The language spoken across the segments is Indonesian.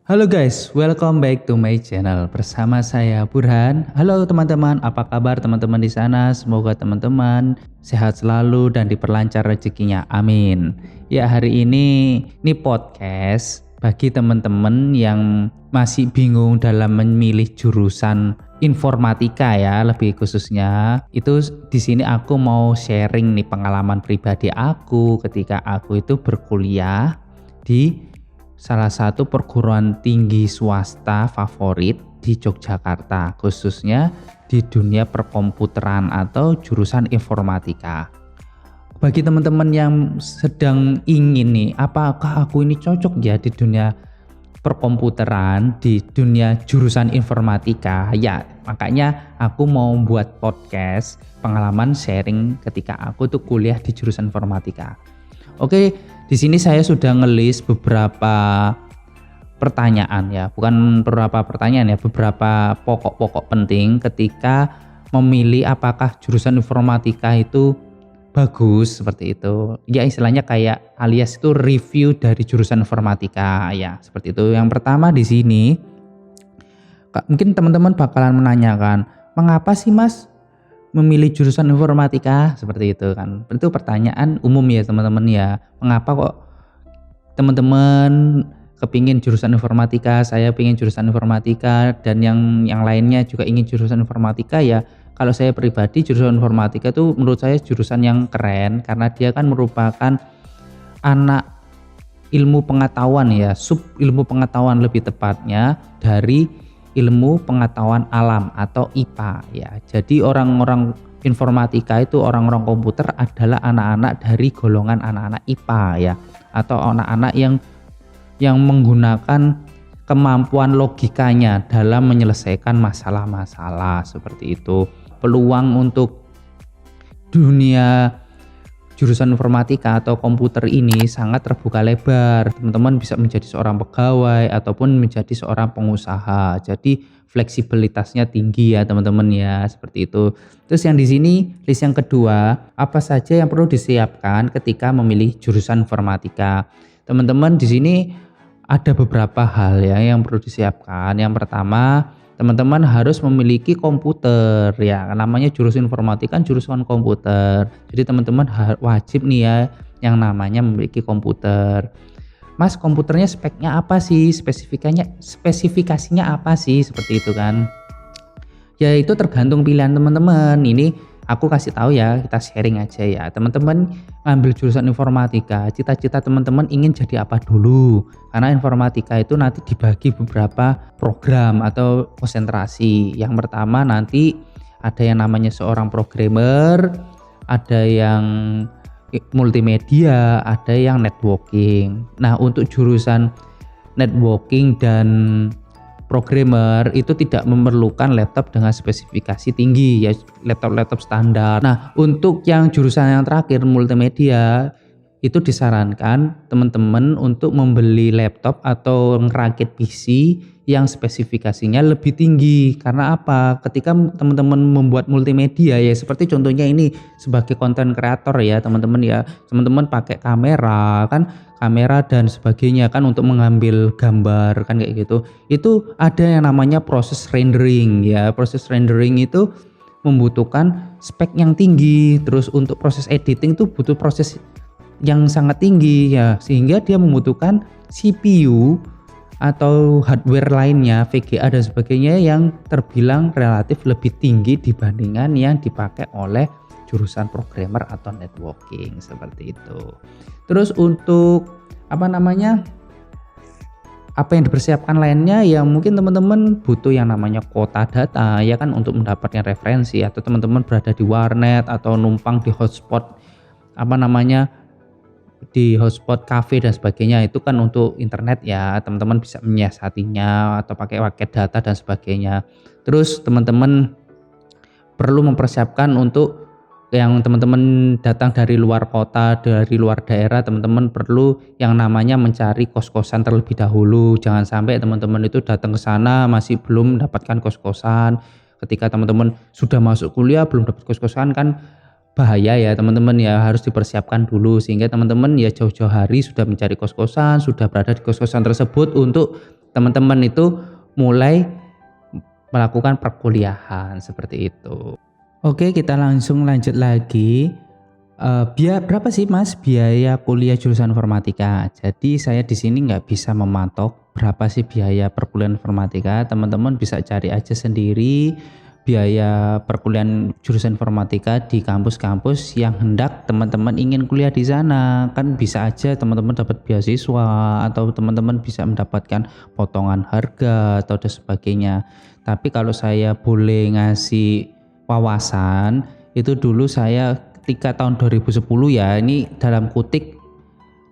Halo guys, welcome back to my channel. Bersama saya Burhan. Halo teman-teman, apa kabar teman-teman di sana? Semoga teman-teman sehat selalu dan diperlancar rezekinya. Amin. Ya, hari ini podcast bagi teman-teman yang masih bingung dalam memilih jurusan informatika ya, lebih khususnya. Itu di sini aku mau sharing nih pengalaman pribadi aku ketika aku itu berkuliah di salah satu perguruan tinggi swasta favorit di Yogyakarta, khususnya di dunia perkomputeran atau jurusan informatika. Bagi teman-teman yang sedang ingin nih, apakah aku ini cocok ya di dunia perkomputeran, di dunia jurusan informatika? Ya, makanya aku mau buat podcast pengalaman sharing ketika aku tuh kuliah di jurusan informatika. Oke, di sini saya sudah ngelis beberapa pertanyaan ya, bukan beberapa pertanyaan ya, beberapa pokok-pokok penting ketika memilih apakah jurusan informatika itu bagus seperti itu. Ya istilahnya kayak alias itu review dari jurusan informatika ya, seperti itu. Yang pertama di sini mungkin teman-teman bakalan menanyakan, mengapa sih Mas memilih jurusan informatika seperti itu kan? Itu pertanyaan umum ya teman-teman ya. Mengapa kok teman-teman kepingin jurusan informatika, saya pengen jurusan informatika, dan yang lainnya juga ingin jurusan informatika ya. Kalau saya pribadi jurusan informatika itu menurut saya jurusan yang keren karena dia kan merupakan anak ilmu pengetahuan ya, sub ilmu pengetahuan lebih tepatnya dari ilmu pengetahuan alam atau IPA ya. Jadi orang-orang informatika itu, orang-orang komputer adalah anak-anak dari golongan anak-anak IPA ya, atau anak-anak yang menggunakan kemampuan logikanya dalam menyelesaikan masalah-masalah seperti itu. Peluang untuk dunia jurusan informatika atau komputer ini sangat terbuka lebar. Teman-teman bisa menjadi seorang pegawai ataupun menjadi seorang pengusaha. Jadi fleksibilitasnya tinggi ya teman-teman ya, seperti itu. Terus yang di sini list yang kedua, apa saja yang perlu disiapkan ketika memilih jurusan informatika? Teman-teman di sini ada beberapa hal ya yang perlu disiapkan. Yang pertama, teman-teman harus memiliki komputer ya, namanya jurusan informatika kan jurusan komputer, jadi teman-teman wajib nih ya yang namanya memiliki komputer. Mas, komputernya speknya apa sih, spesifikasinya apa sih, seperti itu kan ya. Itu tergantung pilihan teman-teman. Ini aku kasih tahu ya, kita sharing aja ya. Teman-teman ngambil jurusan informatika, cita-cita teman-teman ingin jadi apa dulu? Karena informatika itu nanti dibagi beberapa program atau konsentrasi. Yang pertama nanti ada yang namanya seorang programmer, ada yang multimedia, ada yang networking. Nah, untuk jurusan networking dan programmer itu tidak memerlukan laptop dengan spesifikasi tinggi ya, laptop standar. Nah, untuk yang jurusan yang terakhir multimedia itu disarankan teman-teman untuk membeli laptop atau ngerakit PC yang spesifikasinya lebih tinggi. Karena apa? Ketika teman-teman membuat multimedia ya, seperti contohnya ini sebagai konten kreator ya teman-teman ya, teman-teman pakai kamera dan sebagainya kan untuk mengambil gambar kan kayak gitu. Itu ada yang namanya proses rendering ya. Proses rendering itu membutuhkan spek yang tinggi. Terus untuk proses editing itu butuh proses yang sangat tinggi ya, sehingga dia membutuhkan CPU atau hardware lainnya, VGA dan sebagainya yang terbilang relatif lebih tinggi dibandingkan yang dipakai oleh jurusan programmer atau networking seperti itu. Terus untuk apa yang dipersiapkan lainnya ya, mungkin teman-teman butuh yang namanya kuota data ya kan, untuk mendapatkan referensi, atau teman-teman berada di warnet atau numpang di hotspot di hotspot cafe dan sebagainya, itu kan untuk internet ya, teman-teman bisa menyiasatinya atau pakai paket data dan sebagainya. Terus teman-teman perlu mempersiapkan untuk yang teman-teman datang dari luar kota, dari luar daerah, teman-teman perlu yang namanya mencari kos-kosan terlebih dahulu. Jangan sampai teman-teman itu datang ke sana masih belum mendapatkan kos-kosan. Ketika teman-teman sudah masuk kuliah belum dapat kos-kosan kan bahaya ya teman-teman ya, harus dipersiapkan dulu sehingga teman-teman ya jauh-jauh hari sudah mencari kos-kosan, sudah berada di kos-kosan tersebut untuk teman-teman itu mulai melakukan perkuliahan seperti itu. Oke, kita langsung lanjut lagi. Berapa sih Mas biaya kuliah jurusan informatika? Jadi saya di sini nggak bisa mematok berapa sih biaya perkuliahan informatika. Teman-teman bisa cari aja sendiri biaya perkuliahan jurusan informatika di kampus-kampus yang hendak teman-teman ingin kuliah di sana. Kan bisa aja teman-teman dapat beasiswa atau teman-teman bisa mendapatkan potongan harga atau dan sebagainya. Tapi kalau saya boleh ngasih wawasan, itu dulu saya ketika tahun 2010 ya, ini dalam kutik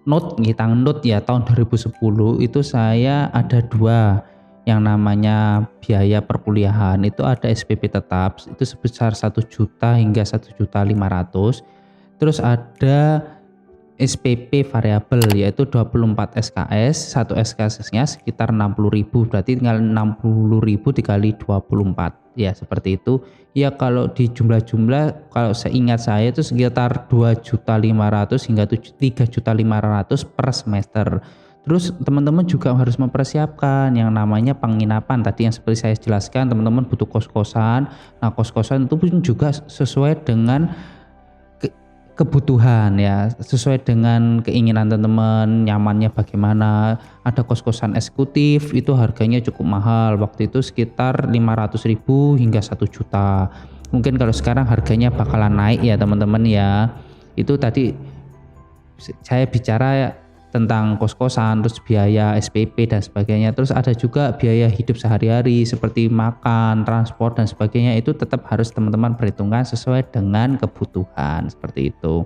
note ya, tahun 2010 itu saya ada 2 yang namanya biaya perkuliahan. Itu ada SPP tetap itu sebesar 1 juta hingga 1.500.000. Terus ada SPP variabel yaitu 24 SKS, 1 SKS-nya sekitar 60.000, berarti tinggal 60.000 dikali 24 ya, seperti itu ya. Kalau di jumlah-jumlah, kalau seingat saya itu sekitar 2.500.000 hingga 3.500.000 per semester. Terus teman-teman juga harus mempersiapkan yang namanya penginapan. Tadi yang seperti saya jelaskan, teman-teman butuh kos-kosan. Nah, kos-kosan itu pun juga sesuai dengan kebutuhan ya, sesuai dengan keinginan teman-teman, nyamannya bagaimana. Ada kos-kosan eksekutif itu harganya cukup mahal, waktu itu sekitar 500.000 hingga 1 juta. Mungkin kalau sekarang harganya bakalan naik ya teman-teman ya. Itu tadi saya bicara tentang kos-kosan, terus biaya SPP dan sebagainya. Terus ada juga biaya hidup sehari-hari seperti makan, transport dan sebagainya. Itu tetap harus teman-teman perhitungkan sesuai dengan kebutuhan, seperti itu.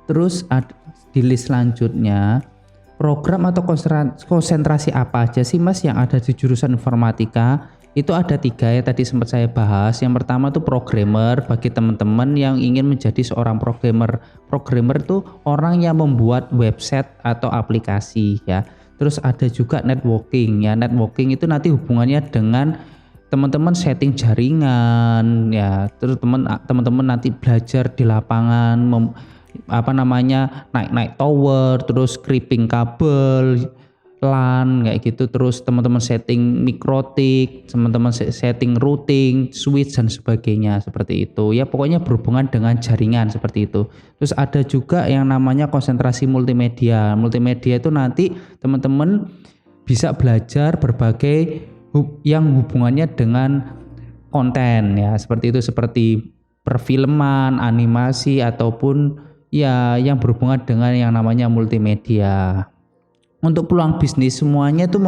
Terus di list selanjutnya, program atau konsentrasi apa aja sih Mas yang ada di jurusan informatika? Itu ada 3 yang tadi sempat saya bahas. Yang pertama tuh programmer, bagi teman-teman yang ingin menjadi seorang programmer. Programmer tuh orang yang membuat website atau aplikasi ya. Terus ada juga networking ya. Networking itu nanti hubungannya dengan teman-teman setting jaringan ya. Terus teman-teman nanti belajar di lapangan naik tower, terus creeping kabel LAN kayak gitu. Terus teman-teman setting mikrotik, teman-teman setting routing, switch dan sebagainya, seperti itu ya. Pokoknya berhubungan dengan jaringan seperti itu. Terus ada juga yang namanya konsentrasi multimedia. Multimedia itu nanti teman-teman bisa belajar berbagai yang hubungannya dengan konten ya, seperti itu, seperti perfilman, animasi ataupun ya yang berhubungan dengan yang namanya multimedia. Untuk peluang bisnis semuanya itu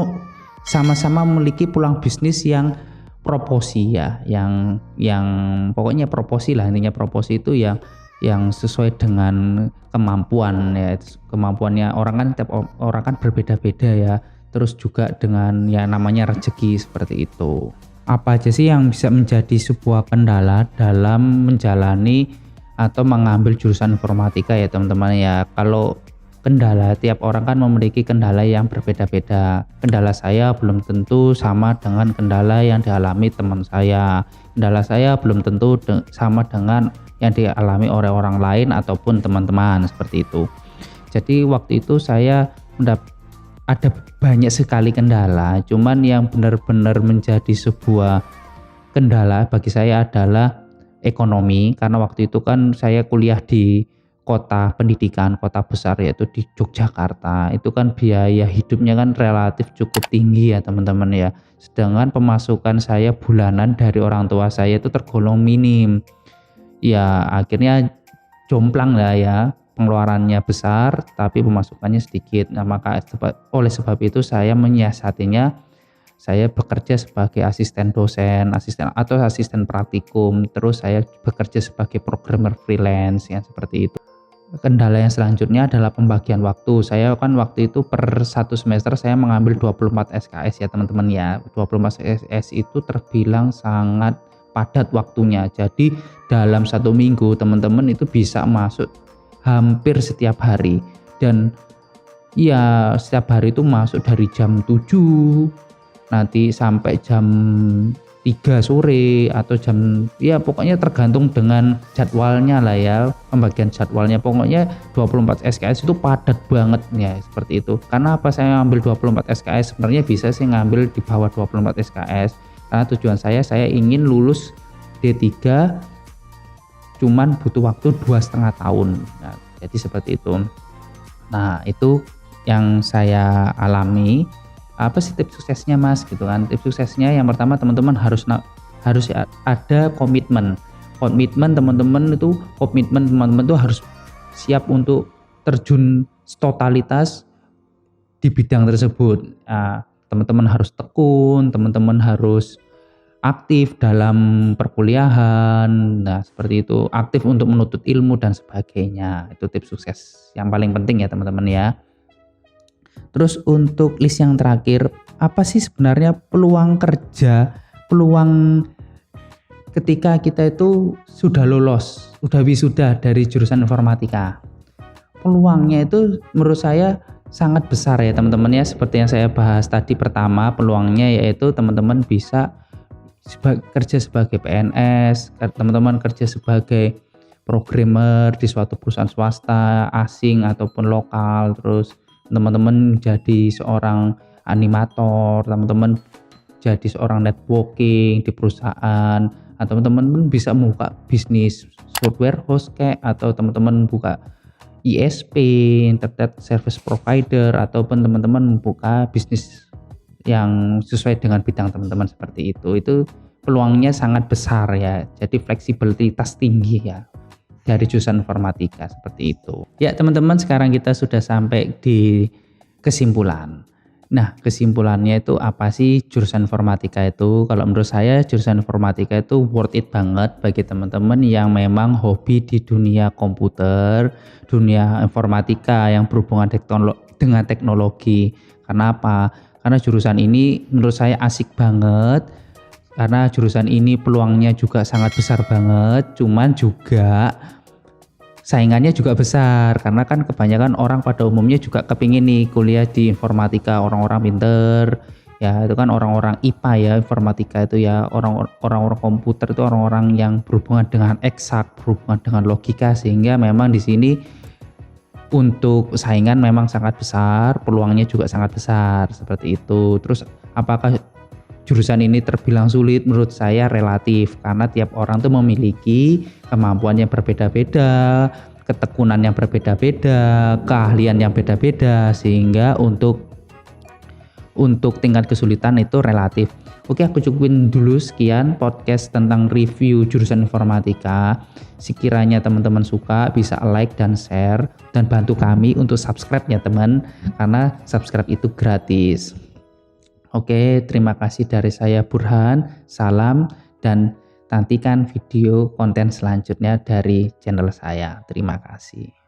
sama-sama memiliki peluang bisnis yang proporsi ya, yang pokoknya proporsi lah, intinya proporsi itu yang sesuai dengan kemampuan ya. Kemampuannya orang kan, tiap orang kan berbeda-beda ya. Terus juga dengan yang namanya rezeki, seperti itu. Apa aja sih yang bisa menjadi sebuah kendala dalam menjalani atau mengambil jurusan informatika ya teman-teman ya. Kalau kendala, tiap orang kan memiliki kendala yang berbeda-beda. Kendala saya belum tentu sama dengan kendala yang dialami teman saya. Kendala saya belum tentu sama dengan yang dialami oleh orang lain ataupun teman-teman, seperti itu. Jadi waktu itu saya ada banyak sekali kendala. Cuman yang benar-benar menjadi sebuah kendala bagi saya adalah ekonomi, karena waktu itu kan saya kuliah di kota pendidikan, kota besar yaitu di Yogyakarta. Itu kan biaya hidupnya kan relatif cukup tinggi ya teman-teman ya. Sedangkan pemasukan saya bulanan dari orang tua saya itu tergolong minim. Ya akhirnya jomplang lah ya, pengeluarannya besar tapi pemasukannya sedikit. Nah maka oleh sebab itu saya menyiasatinya, saya bekerja sebagai asisten dosen, asisten praktikum. Terus saya bekerja sebagai programmer freelance yang seperti itu. Kendala yang selanjutnya adalah pembagian waktu. Saya kan waktu itu per 1 semester saya mengambil 24 SKS ya teman-teman ya. 24 SKS itu terbilang sangat padat waktunya. Jadi dalam 1 minggu teman-teman itu bisa masuk hampir setiap hari. Dan ya setiap hari itu masuk dari jam 7 nanti sampai jam 3 sore atau jam, ya pokoknya tergantung dengan jadwalnya lah ya, pembagian jadwalnya. Pokoknya 24 SKS itu padat banget ya, seperti itu. Karena apa saya ngambil 24 SKS? Sebenarnya bisa sih ngambil di bawah 24 SKS, karena tujuan saya ingin lulus D3 cuman butuh waktu 2,5 tahun. Nah, jadi seperti itu. Nah, itu yang saya alami. Apa sih tips suksesnya Mas gitu kan? Tips suksesnya yang pertama, teman-teman harus ada komitmen teman-teman itu, teman-teman tuh harus siap untuk terjun totalitas di bidang tersebut. Teman-teman harus tekun, teman-teman harus aktif dalam perkuliahan. Nah, seperti itu, aktif untuk menuntut ilmu dan sebagainya. Itu tips sukses yang paling penting ya teman-teman ya. Terus untuk list yang terakhir, apa sih sebenarnya peluang kerja, peluang ketika kita itu sudah lolos, sudah wisuda dari jurusan informatika? Peluangnya itu menurut saya sangat besar ya teman-teman ya. Seperti yang saya bahas tadi, pertama peluangnya yaitu teman-teman bisa kerja sebagai PNS, teman-teman kerja sebagai programmer di suatu perusahaan swasta, asing ataupun lokal. Terus teman-teman jadi seorang animator, teman-teman jadi seorang networking di perusahaan, atau teman-teman bisa membuka bisnis software host kayak, atau teman-teman buka ISP, internet service provider, ataupun teman-teman membuka bisnis yang sesuai dengan bidang teman-teman seperti itu. Itu peluangnya sangat besar ya. Jadi fleksibilitas tinggi ya dari jurusan informatika seperti itu. Ya teman-teman, sekarang kita sudah sampai di kesimpulan. Nah, kesimpulannya itu apa sih jurusan informatika itu? Kalau menurut saya jurusan informatika itu worth it banget bagi teman-teman yang memang hobi di dunia komputer, dunia informatika yang berhubungan dengan teknologi. Karena apa? Karena jurusan ini menurut saya asik banget. Karena jurusan ini peluangnya juga sangat besar banget, cuman juga saingannya juga besar, karena kan kebanyakan orang pada umumnya juga kepingin nih kuliah di informatika, orang-orang pinter ya, itu kan orang-orang IPA ya, informatika itu ya, orang-orang komputer itu orang-orang yang berhubungan dengan eksak, berhubungan dengan logika, sehingga memang di sini untuk saingan memang sangat besar, peluangnya juga sangat besar seperti itu. Terus apakah jurusan ini terbilang sulit? Menurut saya relatif, karena tiap orang tuh memiliki kemampuan yang berbeda-beda, ketekunan yang berbeda-beda, keahlian yang beda-beda, sehingga untuk tingkat kesulitan itu relatif. Oke, aku cukupin dulu sekian podcast tentang review jurusan informatika. Sekiranya teman-teman suka, bisa like dan share, dan bantu kami untuk subscribe ya teman, karena subscribe itu gratis. Oke, terima kasih dari saya Burhan, salam, dan nantikan video konten selanjutnya dari channel saya. Terima kasih.